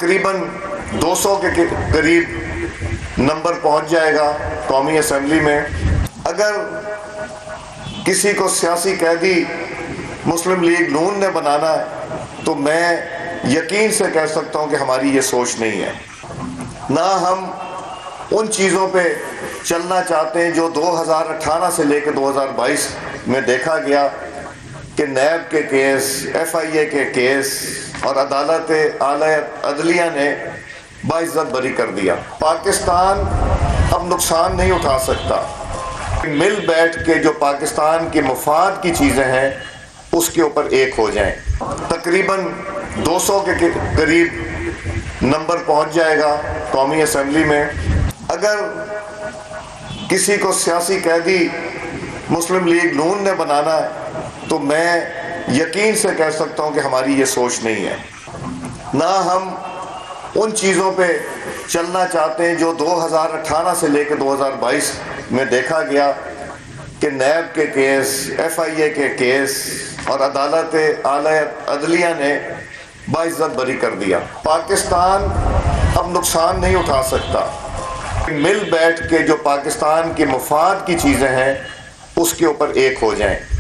तकरीबन 200 के करीब नंबर पहुंच जाएगा कौमी असम्बली में। अगर किसी को सियासी कैदी मुस्लिम लीग नून ने बनाना है तो मैं यकीन से कह सकता हूं कि हमारी ये सोच नहीं है। ना हम उन चीज़ों पे चलना चाहते हैं जो 2018 से लेकर 2022 में देखा गया कि नैब के केस, FIA के केस और अदालत आला अदलिया ने बाइज्जत बरी कर दिया। पाकिस्तान अब नुकसान नहीं उठा सकता। मिल बैठ के जो पाकिस्तान के मुफाद की चीज़ें हैं उसके ऊपर एक हो जाएं। तकरीबन 200 के करीब नंबर पहुंच जाएगा कौमी असम्बली में। अगर किसी को सियासी कैदी मुस्लिम लीग नून ने बनाना है तो मैं यकीन से कह सकता हूं कि हमारी ये सोच नहीं है। ना हम उन चीज़ों पे चलना चाहते हैं जो 2018 से लेकर 2022 में देखा गया कि नैब के केस, FIA के केस और अदालत आला अदलिया ने बाइज्जत बरी कर दिया। पाकिस्तान अब नुकसान नहीं उठा सकता। मिल बैठ के जो पाकिस्तान के मुफाद की चीज़ें हैं उसके ऊपर एक हो जाएं।